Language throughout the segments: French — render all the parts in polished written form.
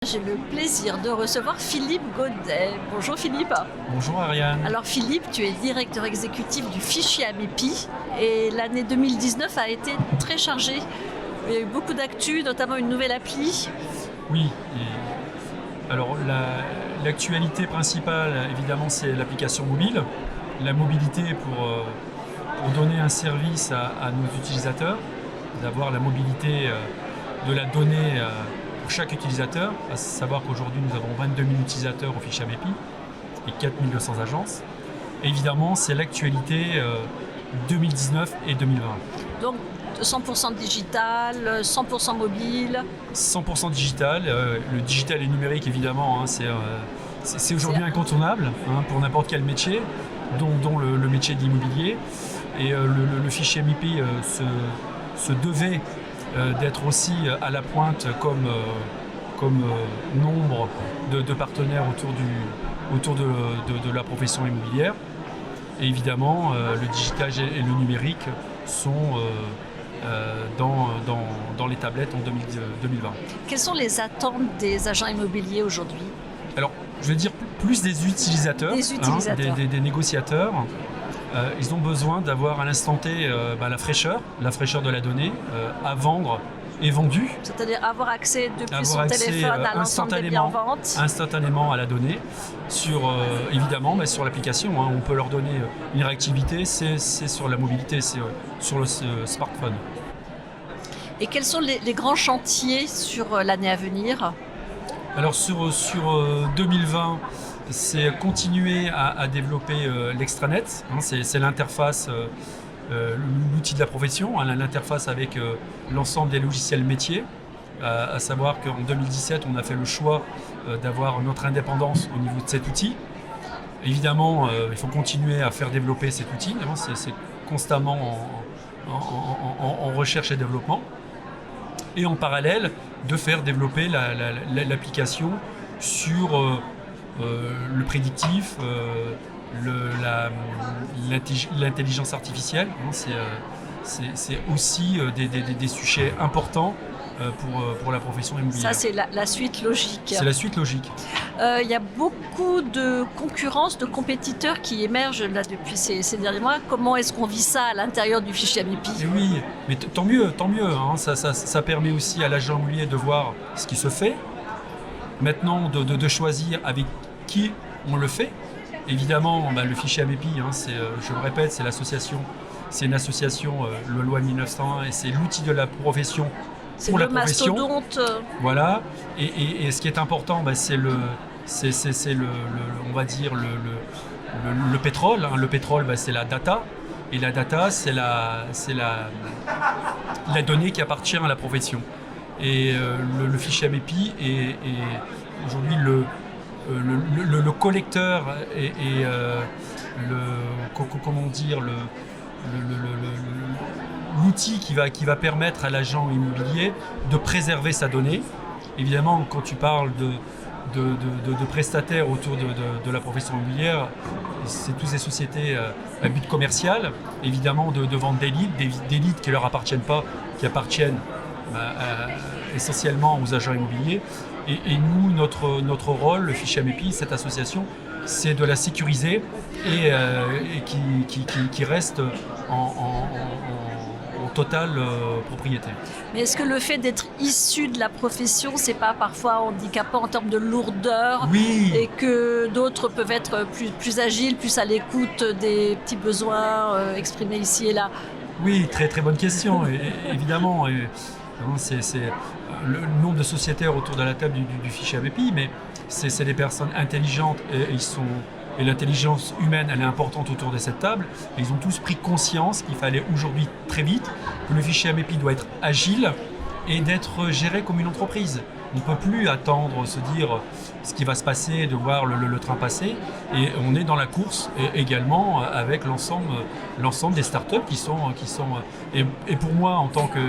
J'ai le plaisir de recevoir Philippe Godet. Bonjour Philippe. Bonjour Ariane. Alors Philippe, tu es directeur exécutif du fichier Amepi et l'année 2019 a été très chargée. Il y a eu beaucoup d'actu, notamment une nouvelle appli. Oui, alors l'actualité principale évidemment c'est l'application mobile, la mobilité pour donner un service à nos utilisateurs, d'avoir la mobilité de la donnée pour chaque utilisateur, à savoir qu'aujourd'hui nous avons 22 000 utilisateurs au fichier Amepi et 4 200 agences. Et évidemment c'est l'actualité 2019 et 2020. Donc 100% digital, 100% mobile. 100% digital, le digital et numérique évidemment, c'est aujourd'hui incontournable pour n'importe quel métier, dont le métier de l'immobilier. Et le fichier Amepi se devait d'être aussi à la pointe comme nombre de partenaires autour de la profession immobilière. Et évidemment, le digital et le numérique sont dans les tablettes en 2020. Quelles sont les attentes des agents immobiliers aujourd'hui ? Alors, je vais dire plus des utilisateurs, des négociateurs. Ils ont besoin d'avoir à l'instant T la fraîcheur de la donnée à vendre et vendue. C'est-à-dire avoir accès depuis son téléphone à l'ensemble des biens en vente. Instantanément à la donnée, évidemment sur l'application. On peut leur donner une réactivité, c'est sur la mobilité, c'est sur le smartphone. Et quels sont les grands chantiers sur l'année à venir ? Alors sur 2020, c'est continuer à développer l'extranet, c'est l'interface, l'outil de la profession, l'interface avec l'ensemble des logiciels métiers, à savoir qu'en 2017, on a fait le choix d'avoir notre indépendance au niveau de cet outil. Évidemment, il faut continuer à faire développer cet outil, c'est constamment en recherche et développement. Et en parallèle, de faire développer l'application sur le prédictif, l'intelligence artificielle. C'est aussi des sujets importants pour la profession immobilière. Ça, c'est la suite logique. C'est la suite logique. Il y a beaucoup de concurrence, de compétiteurs qui émergent là, depuis ces derniers mois. Comment est-ce qu'on vit ça à l'intérieur du fichier Amepi ? Et oui, mais tant mieux. Ça permet aussi à l'agent immobilier de voir ce qui se fait. Maintenant, de choisir avec qui on le fait. Évidemment, le fichier Amepi, je le répète, c'est une association, le loi 1901, et c'est l'outil de la profession pour la profession. C'est le mastodonte. Voilà. Et ce qui est important, c'est on va dire le pétrole. Le pétrole, c'est la data. Et la data, c'est la donnée qui appartient à la profession. Et le fichier Amepi est aujourd'hui le collecteur et l'outil qui va permettre à l'agent immobilier de préserver sa donnée. Évidemment, quand tu parles de prestataires autour de la profession immobilière, c'est toutes ces sociétés à but commercial, évidemment de vendre des leads qui ne leur appartiennent pas, qui appartiennent essentiellement aux agents immobiliers. Et nous, notre rôle, le fichier Amepi, cette association, c'est de la sécuriser et qui reste en totale propriété. Mais est-ce que le fait d'être issu de la profession, c'est pas parfois handicapant en termes de lourdeur ? Oui. Et que d'autres peuvent être plus agiles, plus à l'écoute des petits besoins exprimés ici et là ? Oui, très très bonne question. Évidemment, c'est le nombre de sociétaires autour de la table du fichier Amepi, mais c'est des personnes intelligentes et l'intelligence humaine, elle est importante autour de cette table. Et ils ont tous pris conscience qu'il fallait aujourd'hui très vite que le fichier Amepi doit être agile et d'être géré comme une entreprise. On ne peut plus attendre, se dire ce qui va se passer, de voir le train passer. Et on est dans la course également avec l'ensemble des startups qui sont et pour moi, en tant que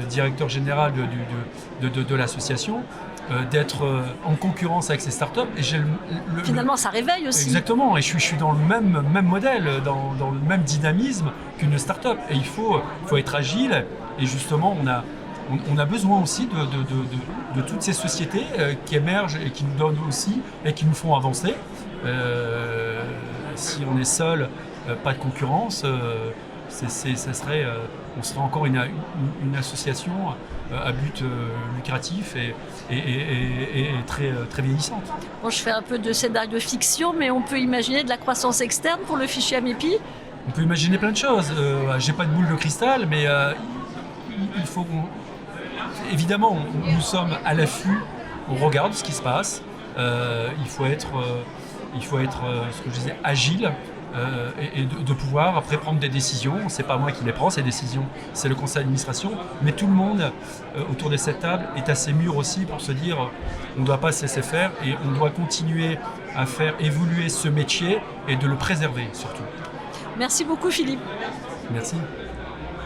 directeur général de l'association, d'être en concurrence avec ces startups. Et finalement, ça réveille aussi. Exactement, et je suis dans le même modèle, dans le même dynamisme qu'une startup. Et il faut être agile. Et justement, on a besoin aussi de toutes ces sociétés qui émergent et qui nous donnent aussi et qui nous font avancer. Si on est seul, pas de concurrence, on serait encore une association à but lucratif et très vieillissante. Bon, je fais un peu de scénario fiction, mais on peut imaginer de la croissance externe pour le fichier AMEPI. On peut imaginer plein de choses. J'ai pas de boule de cristal, mais il faut évidemment, nous sommes à l'affût, on regarde ce qui se passe. Il faut être, ce que je disais, agile. Et de pouvoir après prendre des décisions. C'est pas moi qui les prends, ces décisions, c'est le conseil d'administration, mais tout le monde autour de cette table est assez mûr aussi pour se dire on ne doit pas se laisser faire et on doit continuer à faire évoluer ce métier et de le préserver surtout. Merci beaucoup Philippe. Merci.